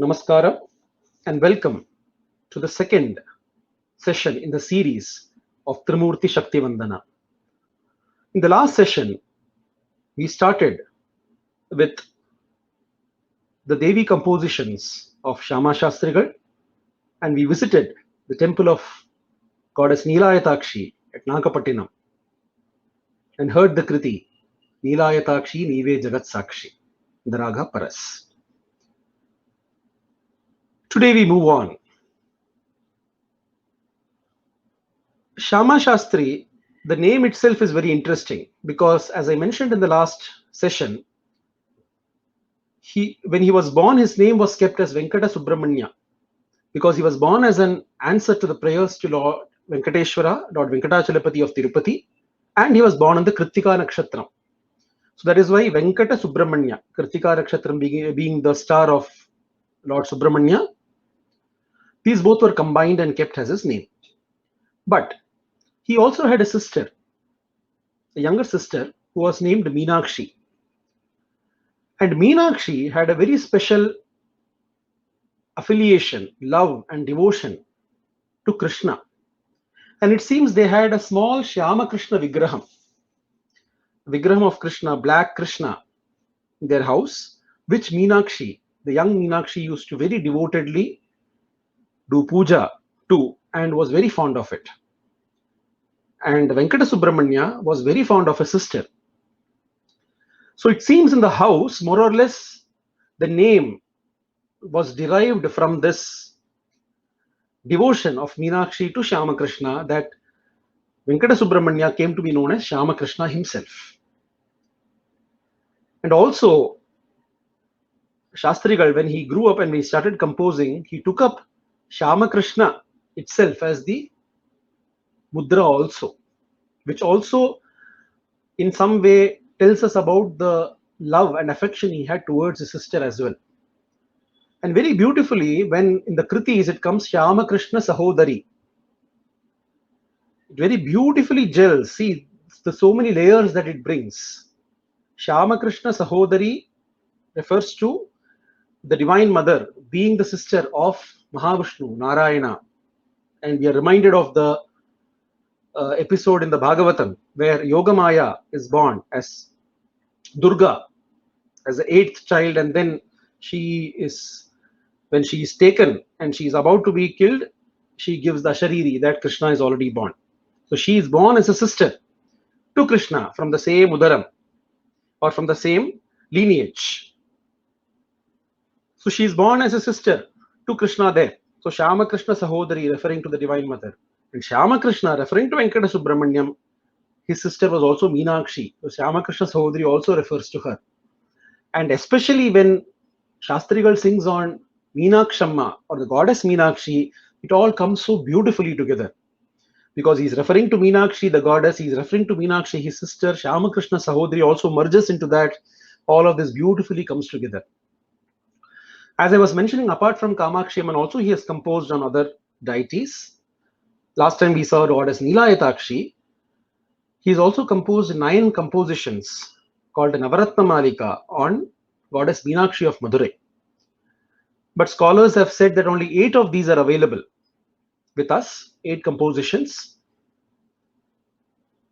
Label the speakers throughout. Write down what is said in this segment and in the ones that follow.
Speaker 1: Namaskaram and welcome to the second session in the series of Trimurti Shakti Vandana. In the last session, we started with the Devi compositions of Shama Shastrigal and we visited the temple of goddess Neelayatakshi at Nagapattinam and heard the Kriti Neelayatakshi Nive Jagat Sakshi, the Raga Paras. Today we move on. Shama Shastri, the name itself is very interesting because, as I mentioned in the last session, when he was born, his name was kept as Venkata Subramanya because he was born as an answer to the prayers to Lord Venkateshwara, Lord Venkatachalapati of Tirupati, and he was born on the Kritika Nakshatram. So that is why Venkata Subramanya, Kritika Nakshatram being the star of Lord Subramanya, these both were combined and kept as his name. But he also had a sister, a younger sister, who was named Meenakshi. And Meenakshi had a very special affiliation, love, and devotion to Krishna. And it seems they had a small Shyama Krishna Vigraham of Krishna, black Krishna, in their house, which Meenakshi, the young Meenakshi, used to very devotedly do puja to and was very fond of it. And Venkata Subramanya was very fond of his sister. So it seems in the house, more or less, the name was derived from this devotion of Meenakshi to Shyama Krishna that Venkata Subramanya came to be known as Shyama Krishna himself. And also, Shastrigal, when he grew up and he started composing, he took up Shyama Krishna itself as the mudra also, which also in some way tells us about the love and affection he had towards his sister as well. And very beautifully, when in the Kritis it comes Shyama Krishna Sahodari, it very beautifully gels. See, the so many layers that it brings. Shyama Krishna Sahodari refers to the Divine Mother being the sister of Mahavishnu, Narayana. And we are reminded of the episode in the Bhagavatam where Yogamaya is born as Durga, as the eighth child, and then when she is taken and she is about to be killed, she gives the Shariri that Krishna is already born. So she is born as a sister to Krishna from the same Udaram or from the same lineage. So she is born as a sister to Krishna there. So Shyama Krishna Sahodari referring to the Divine Mother. And Shyama Krishna referring to Venkata Subramanyam, his sister was also Meenakshi. So Shyama Krishna Sahodari also refers to her. And especially when Shastrigal sings on Meenakshamma or the goddess Meenakshi, it all comes so beautifully together. Because he's referring to Meenakshi, the goddess, he's referring to Meenakshi, his sister, Shyama Krishna Sahodari also merges into that. All of this beautifully comes together. As I was mentioning, apart from Kamakshi Amman, also he has composed on other deities. Last time we saw goddess Neelayatakshi. He's also composed 9 compositions called Navaratna Malika on goddess Meenakshi of Madurai. But scholars have said that only 8 of these are available with us, 8 compositions.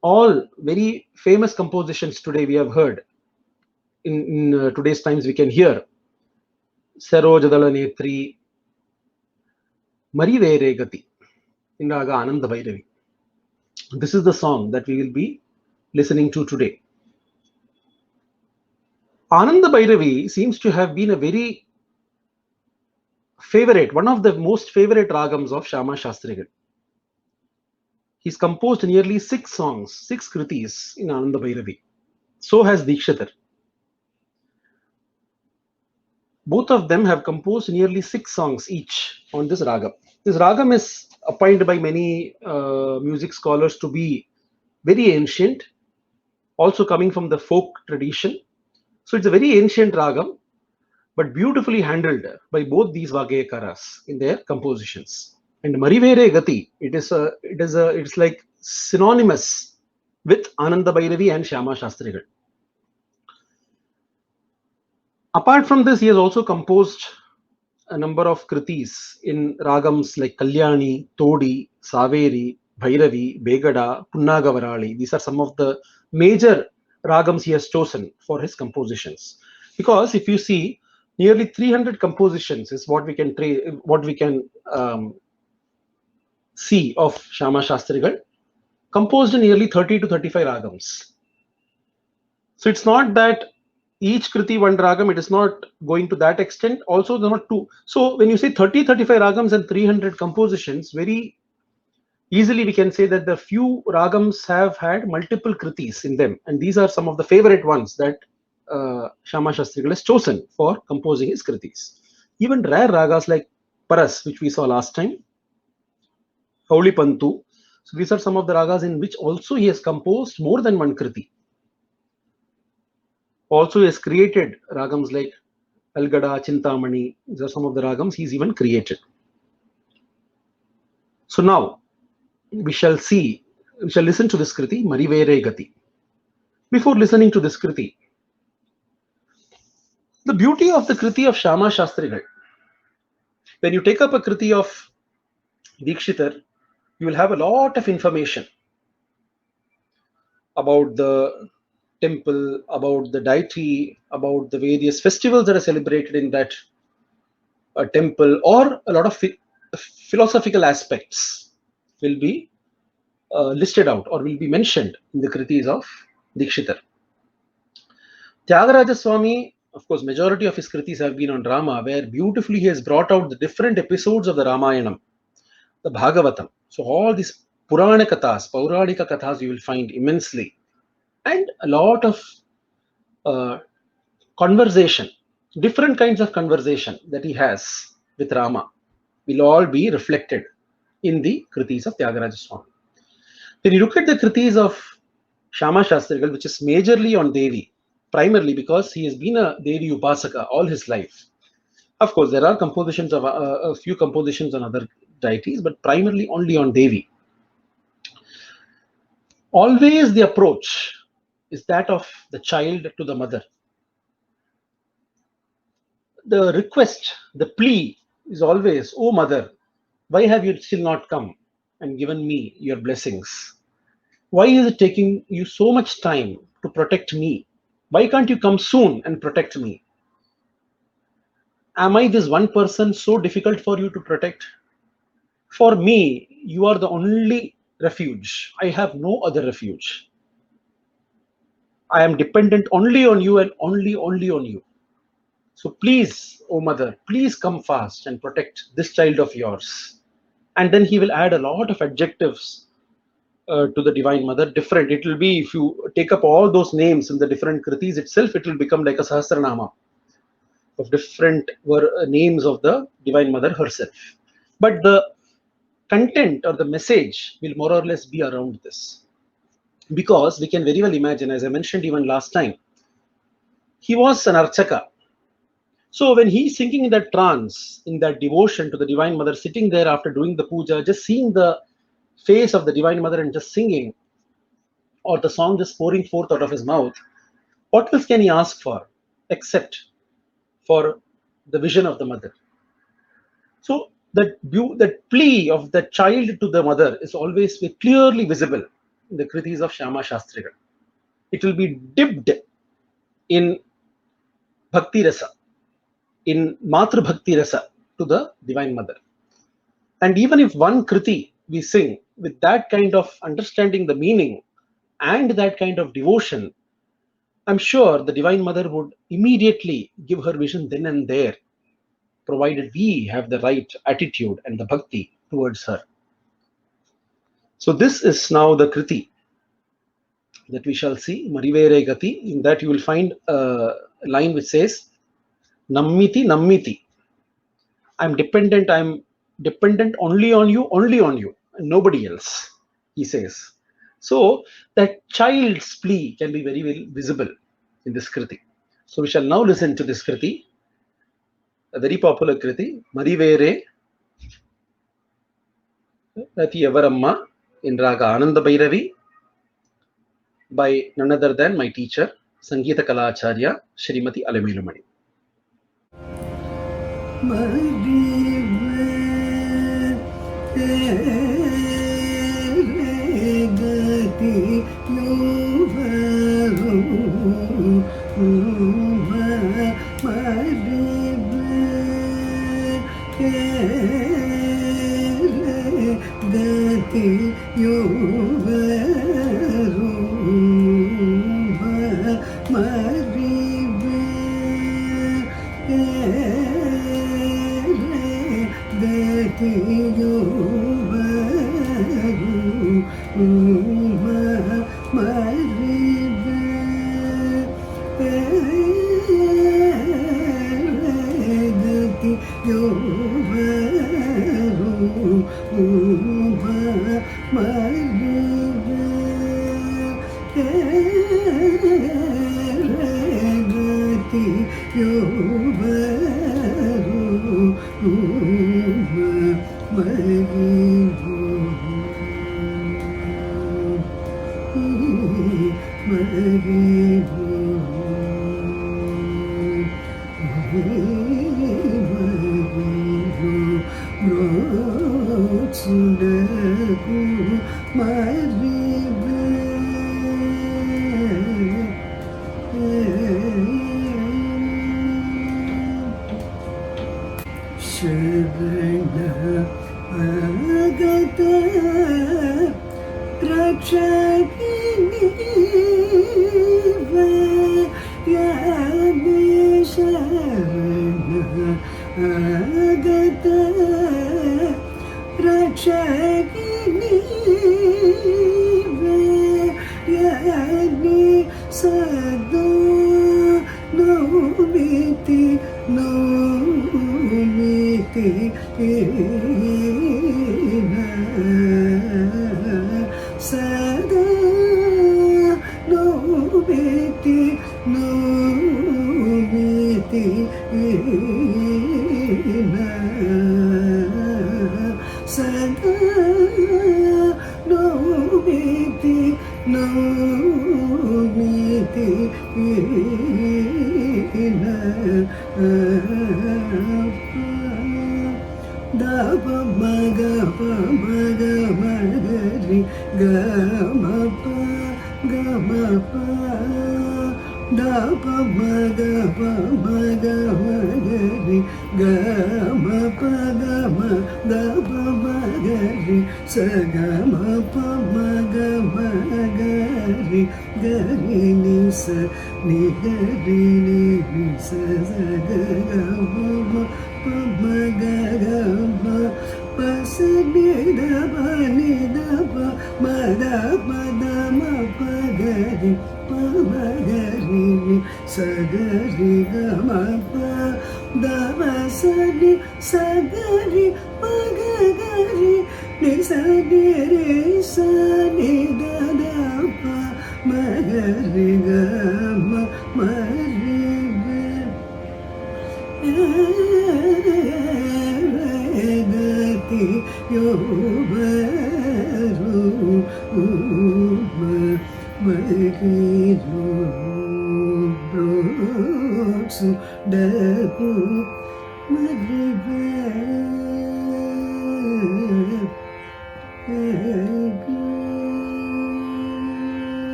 Speaker 1: All very famous compositions today we have heard. In today's times we can hear Sarojadala Netri, Marivere Gati, in Raga Ananda Bhairavi. This is the song that we will be listening to today. Ananda Bhairavi seems to have been a very favorite, one of the most favorite ragams of Shama Shastrigal. He's composed nearly 6 songs, 6 kritis in Ananda Bhairavi. So has Dikshitar. Both of them have composed nearly 6 songs each on this ragam. This ragam is opined by many music scholars to be very ancient, also coming from the folk tradition. So it's a very ancient ragam, but beautifully handled by both these Vagayakaras in their compositions. And Marivere Gati, it's like synonymous with Ananda Bhairavi and Shyama Shastrigal. Apart from this, he has also composed a number of kritis in ragams like Kalyani, Todi, Saveri, Bhairavi, Begada, Punnagavarali. These are some of the major ragams he has chosen for his compositions. Because if you see, nearly 300 compositions is what we can see of Shama Shastrigal, composed in nearly 30 to 35 ragams. So it's not that each kriti one ragam, it is not going to that extent. Also, they're not two. So when you say 30, 35 ragams and 300 compositions, very easily we can say that the few ragams have had multiple kritis in them. And these are some of the favorite ones that Shama Shastrigal has chosen for composing his kritis. Even rare ragas like Paras, which we saw last time, Hauli Pantu. So these are some of the ragas in which also he has composed more than one kriti. Also, he has created ragams like Algada, Chintamani. These are some of the ragams he's even created. So now we shall listen to this kriti, Marivere Gati. Before listening to this kriti, the beauty of the kriti of Shama Shastrigal, when you take up a kriti of Dikshitar, you will have a lot of information about the temple, about the deity, about the various festivals that are celebrated in that temple, or a lot of philosophical aspects will be listed out or will be mentioned in the kritis of Dikshitar. Tyagaraja Swami, of course, majority of his kritis have been on Rama, where beautifully he has brought out the different episodes of the Ramayanam, the Bhagavatam. So all these Purana Kathas, Pauranika Kathas, you will find immensely. And a lot of conversation, different kinds of conversation that he has with Rama will all be reflected in the kritis of Tyagaraja Swami. When you look at the kritis of Shama Shastrigal, which is majorly on Devi, primarily because he has been a Devi Upasaka all his life. Of course, there are compositions of a few compositions on other deities, but primarily only on Devi. Always the approach is that of the child to the mother. The request, the plea is always, "Oh mother, why have you still not come and given me your blessings? Why is it taking you so much time to protect me? Why can't you come soon and protect me? Am I this one person so difficult for you to protect? For me, you are the only refuge. I have no other refuge. I am dependent only on you and only on you. So please, oh mother, please come fast and protect this child of yours." And then he will add a lot of adjectives to the Divine Mother. Different. It will be, if you take up all those names in the different kritis itself, it will become like a Sahasranama of different names of the Divine Mother herself. But the content or the message will more or less be around this. Because we can very well imagine, as I mentioned even last time, he was an Archaka. So when he's sinking in that trance, in that devotion to the Divine Mother, sitting there after doing the puja, just seeing the face of the Divine Mother and just singing, or the song just pouring forth out of his mouth, what else can he ask for except for the vision of the mother? So that plea of the child to the mother is always clearly visible in the kritis of Shama Shastrigal. It will be dipped in Bhakti Rasa, in Matru Bhakti Rasa to the Divine Mother. And even if one kriti we sing with that kind of understanding the meaning and that kind of devotion, I'm sure the Divine Mother would immediately give her vision then and there, provided we have the right attitude and the bhakti towards her. So this is now the kriti that we shall see, Marivere Gati. In that you will find a line which says, Nammiti, Nammiti. I'm dependent only on you, and nobody else, he says. So that child's plea can be very well visible in this kriti. So we shall now listen to this kriti, a very popular kriti, Marivere Gati Evaramma in Raga Ananda Bhairavi, by none other than my teacher, Sangeeta Kalacharya, Srimati Alamelumani.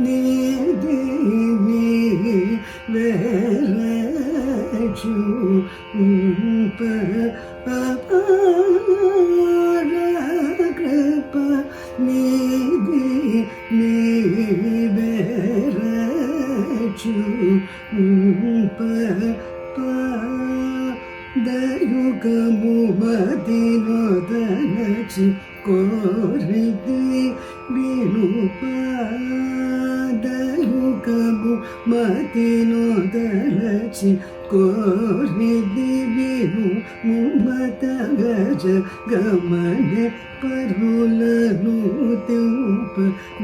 Speaker 2: నీది నీ వెరచు అపార కృప నీది నీ వెరచు దయుగము మదినొదలచి కోరిది వినుప దయుగము మదినొదలచి కోరిది విను ముమత గజ గమన పరులను తెంప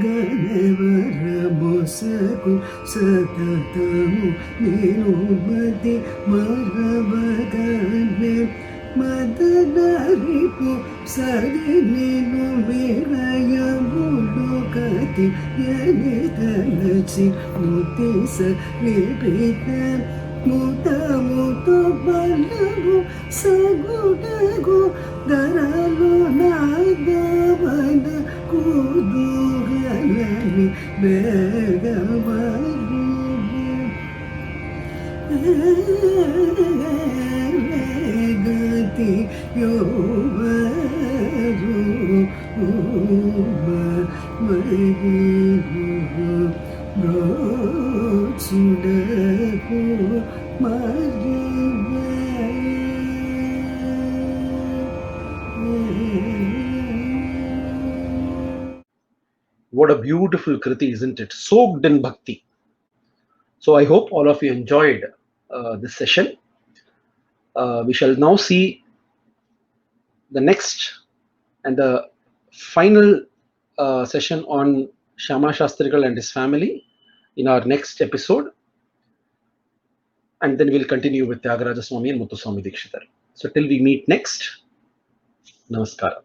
Speaker 2: గణవర మొసకు సతతము నేను మది మరవగనే మదనరిపు సరి నేను విరయములు కతి యని తలచి ముతిస నిపిత ముతముతో బలము సగుడగు ధరలు నాగవన కుదుగలని బేగవరు గతి యోవరు బ్రోచుడకు మరి
Speaker 1: What a beautiful Kriti, isn't it? Soaked in bhakti. So I hope all of you enjoyed this session. We shall now see the next and the final session on Shyama Shastrikal and his family in our next episode. And then we'll continue with Tyagaraja Swami and Muthuswami Dikshitar. So till we meet next, Namaskara.